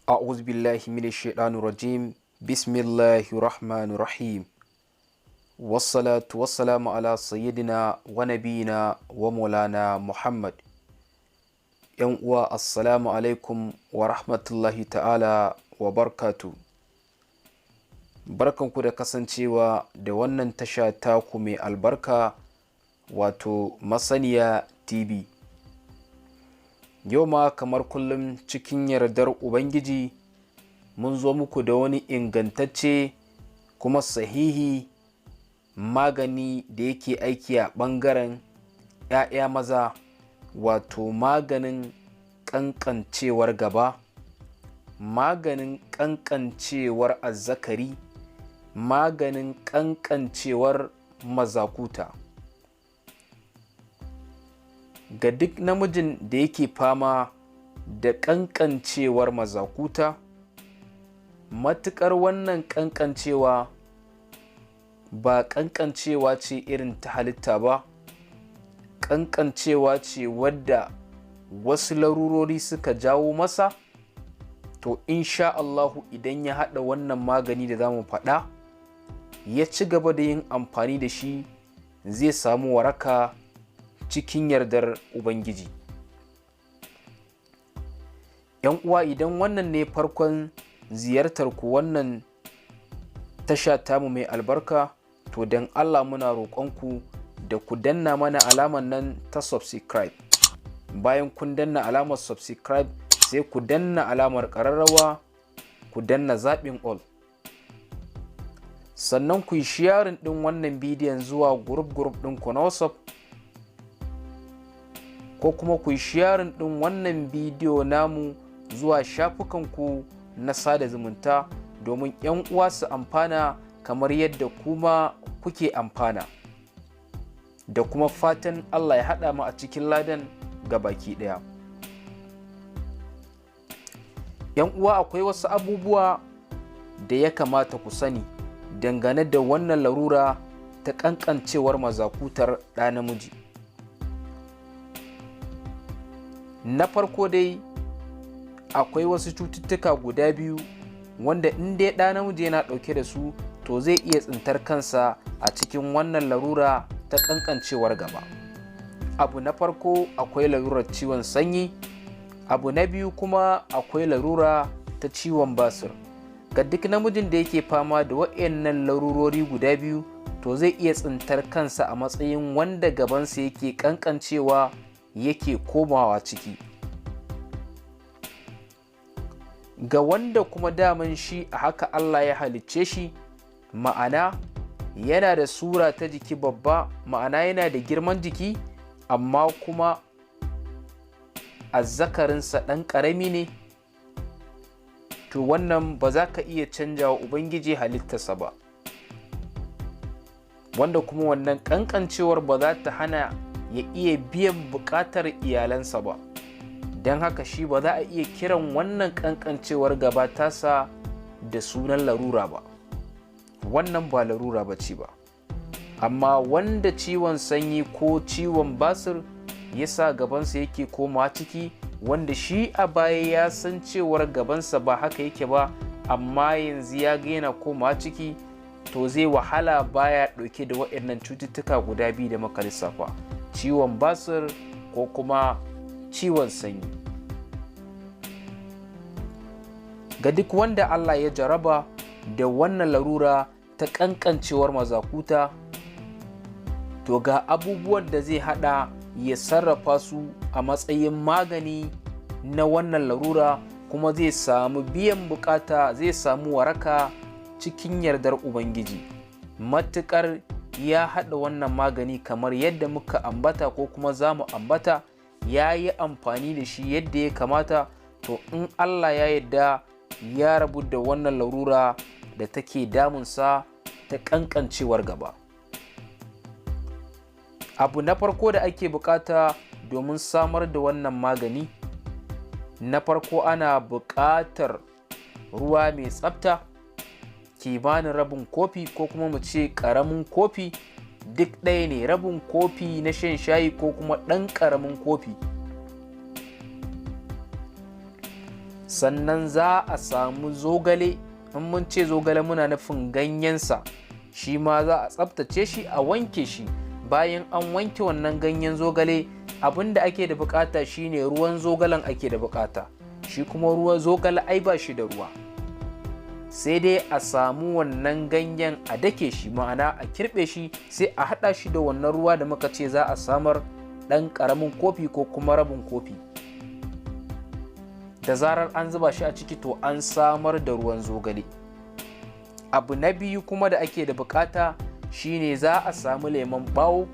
أعوذ بالله من الشيطان الرجيم بسم الله الرحمن الرحيم والصلاة والسلام على سيدنا ونبينا ومولانا محمد. ‘Yan uwa assalamu alaikum wa rahmatullahi ta'ala wa barkatu. Barkanku da kasancewa da wannan tasha taku mai albarka wato Masaniya TV. Yau ma kamar kullum cikin yardar Ubangiji mun zo muku da wani ingantacce kuma sahihi magani da yake aiki a ɓangaren ‘ya'ya maza, wato maganin kankancewar gaba, maganin kankancewar azzakari, maganin kankancewar mazakuta. Ga duk namijin da yake fama da kankancewar mazakuta, matuƙar wannan kankancewa ba kankancewa ce irin ta halitta ba, kankancewa ce wadda wasu larurori suka jawo masa, to insha Allahu idan ya haɗa wannan magani da zamu faɗa ya ci gaba da yin amfani da shi zai samu waraka cikin yardar Ubangiji. ‘Yan uwa, idan wannan ne farkon ziyartar ku wannan tasha tamu mai albarka, to don Allah muna roƙonku da ku danna mana alamar nan ta subscribe. Bayan kun danna alamar subscribe sai ku danna alamar ƙararrawa, ku danna zaɓin all. Sannan ku yi sharing ɗin wannan bidiyon zuwa group ɗinku na WhatsApp, ko kuma ku yi sharing ɗin wannan bidiyo namu zuwa shafukanku na sada zumunta domin 'yan uwa su amfana kamar yadda kuma kuke amfana. Da kuma fatan Allah ya haɗa mu a cikin ladan gabaki ɗaya. 'Yan uwa, akwai wasu abubuwa da ya kamata ku sani dangane da wannan larura ta kankancewar mazakutar ɗa namiji. Na farko dai akwai wasu cututtuka guda biyu wanda in dai ɗa namiji yana ɗauke da su to zai iya tsintar kansa a cikin wannan larura ta kankancewar gaba. Abu na farko akwai larurar ciwon sanyi, abu na biyu kuma akwai larura ta ciwon basir. Ga duk namijin da yake fama da waɗannan larurori guda biyu to zai iya tsintar kansa a matsayin wanda gabansa yake kankancewa yake komawa ciki. Ga wanda kuma daman shi a haka Allah ya halicce shi, ma'ana yana da sura ta jiki babba, ma'ana yana da girman jiki, amma kuma azzakarinsa ɗan ƙarami ne, to wannan ba za ka iya canja wa Ubangiji halittarsa ba, wanda kuma wannan ƙanƙancewar ba za ta hana ya iya biyan buƙatar iyalansa ba. Don haka shi ba za a iya kiran wannan ƙanƙancewar gaba tasa da sunan larura ba, wannan ba larura ba ce ba. Amma wanda ciwon sanyi ko ciwon basir ya sa gabansa yake komawa ciki, wanda shi a baya ya san cewar gabansa ba haka yake ba, amma yanzu ya ga yana komawa ciki, to zai wahala baya ɗauke da waɗannan cututtuka guda biyu da muka lissafa, ciwon basir ko kuma ciwon sanyi. Ga duk wanda Allah ya jaraba da wannan larura ta kankancewar mazakuta, to ga abubuwan da zai hada ya sarrafa su a matsayin magani na wannan larura, kuma zai samu biyan bukata, zai samu waraka cikin yardar Ubangiji. Matuƙar ya hada wannan magani kamar yadda muka ambata ko kuma za mu ambata, ya yi amfani da shi yadda ya kamata, to in Allah ya yarda ya rabu da wannan larura da take damunsa ta kankancewar gaba. Abu na farko da ake bukata domin samar da wannan magani, na farko ana buƙatar ruwa mai tsafta, kimanin rabin kofi ko kuma mu ce ƙaramin kofi, duk ɗaya ne, rabin kofi na shan shayi ko kuma ɗan ƙaramin kofi. sannan za a samu zogale. In mun ce zogale muna nufin ganyensa, shi ma za a tsaftace shi a wanke shi. Bayan an wanke wannan ganyen zogale, abin da ake da bukata shine ruwan zogalen ake da bukata. Shi kuma ruwan zogale ai ba shi da ruwa, sai dai a samu wannan ganyen a dake shi, ma'ana a kirɓe shi, sai a haɗa shi da wannan ruwa da muka ce za a samar ɗan ƙaramin kofi ko kuma rabin kofi. Da zarar an zuba shi a ciki to an samar da ruwan zogale. Abu na biyu kuma da ake da bukata shine za a samu lemon ɓawo,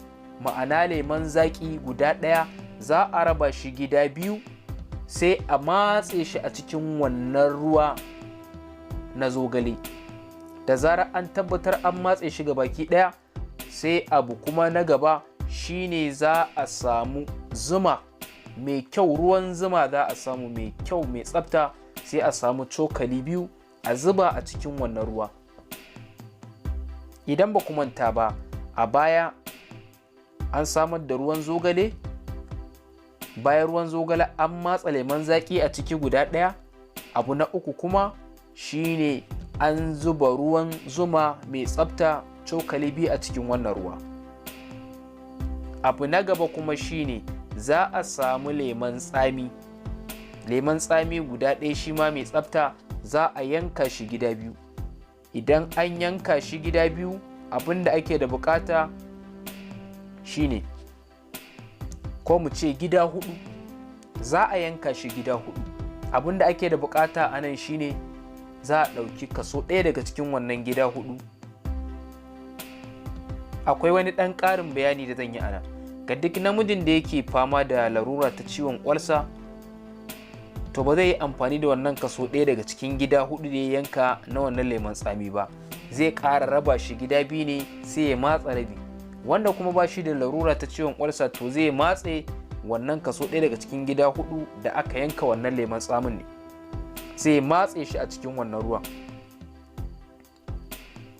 ma'ana lemon zaƙi guda ɗaya, za a raba shi gida biyu, sai a matse shi a cikin wannan ruwa na zogale. Da zarar an tabbatar an matse shi baki ɗaya, sai abu kuma na gaba shine za a samu zuma mai kyau, ruwan zuma za a samu mai kyau mai tsafta, sai a samu cokali biyu a zuba a cikin wannan ruwa. Idan ba ku manta ba, a baya an samar da ruwan zogale, bayan ruwan zogale an matsa lemon zaƙi a ciki guda ɗaya. Abu na uku kuma shine an zuba ruwan zuma mai tsafta cokali biyu a cikin wannan ruwa. Abu na gaba kuma shine za a samu lemon tsami guda ɗaya, shi ma mai tsafta, za a yanka shi gida biyu. Idan an yanka shi gida biyu, abin da ake da bukata shine, ko mu ce gida hudu, za a yanka shi gida hudu. Abin da ake da bukata a nan shine za a ɗauki kaso ɗaya daga cikin wannan gida hudu. Akwai wani ɗan ƙarin bayani da zan yi ana. Ga duk namijin da yake fama da larura ta ciwon ƙwalsa, to ba zai yi amfani da wannan kaso ɗaya daga cikin gida hudu da ya yanka na wannan lemon tsami ba, zai ƙara raba shi gida biyu ne, sai ya matsa rabi. Wanda kuma ba shi da larura ta ciwon ƙwalsa, to zai matse wannan kaso ɗaya daga cikin gida hudu da aka yanka wannan lemon tsamin ne, sai ya matse shi a cikin wannan ruwan.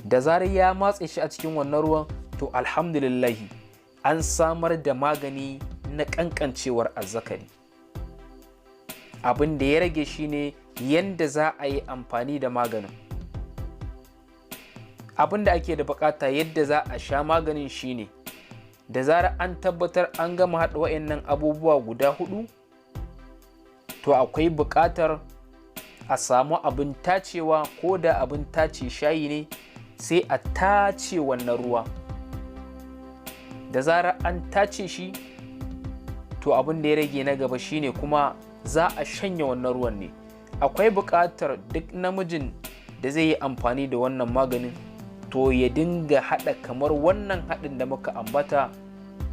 Da zarar ya matse shi a cikin wannan ruwan, to alhamdulillahi an samar da magani na kankancewar azzakari. Abin da ya rage shine yanda za a yi amfani da maganin. Abin da ake da bukata yadda za a sha maganin shine, da zarar an tabbatar an gama haɗa wa'annan abubuwa guda hudu, to akwai bukatar a samu abin tacewa, ko da abin tace shayi ne, sai a tace wannan ruwa. Da zarar an tace shi, to abin da ya rage na gaba shine kuma za a shanya wannan ruwan ne. Akwai buƙatar duk namijin da zai yi amfani da wannan maganin, to ya dinga haɗa kamar wannan haɗin da muka ambata,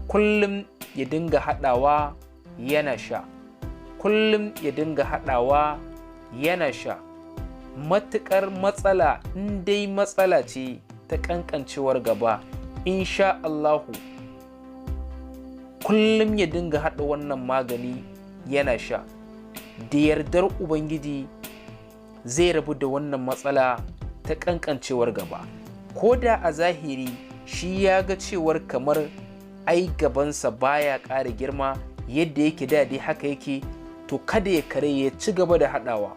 kullum ya dinga haɗawa yana sha, kullum ya dinga haɗawa yana sha. Matuƙar matsala, in dai matsala ce ta kankancewar gaba, insha Allahu kullum ya dinga haɗa wannan magani yana sha. Da yardar Ubangiji zai rabu da wannan matsala ta kankancewar gaba. Ko da a zahiri shi ya ga cewar kamar ai gabansa baya ƙara girma, yadda yake da dai haka yake, to kada ya kare, ya ci gaba da haɗawa.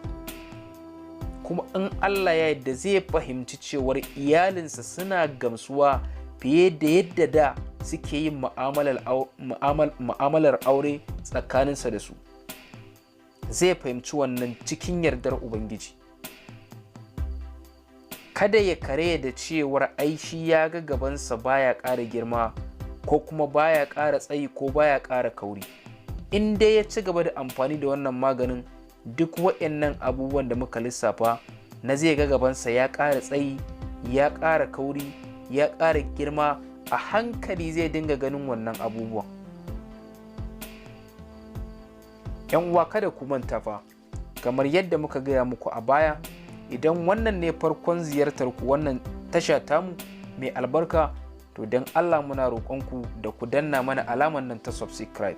Kuma in Allah ya yarda zai fahimci cewar iyalinsa suna gamsuwa fiye da yadda da suke yin mu'amalar aure tsakaninsa da su. Zai fahimci wannan cikin yardar Ubangiji. Kada ya kare da cewar ai shi ya ga gabansa baya ƙara girma, ko kuma baya ƙara tsayi, ko baya ƙara kauri. In dai ya ci gaba da amfani da wannan maganin, duk waɗannan abubuwan da muka lissafa, na zai ga gabansa ya ƙara tsayi, ya ƙara kauri, ya ƙara girma, a hankali zai dinga ganin wannan abubuwan. ‘Yan uwa, kada ku manta fa, kamar yadda muka gaya muku a baya, idan wannan ne farkon ziyartar ku wannan tasha tamu mai albarka, to don Allah muna roƙonku da ku danna mana alamar nan ta subscribe,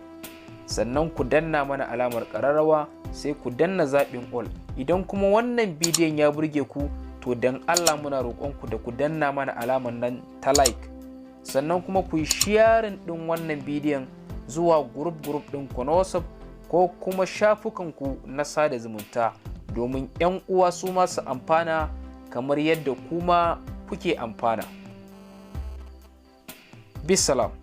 sannan ku danna mana alamar ƙararrawa, sai ku danna zaɓin all. Idan kuma wannan bidiyon ya burge ku, to don Allah muna roƙonku da ku danna mana alamar nan ta like, sannan kuma ku yi sharing ɗin wannan bidiyon zuwa group ɗinku na WhatsApp, ko kuma shafukanku na sada zumunta. domin 'yan uwa su ma su amfana kamar yadda kuma kuke amfana. Bisalam.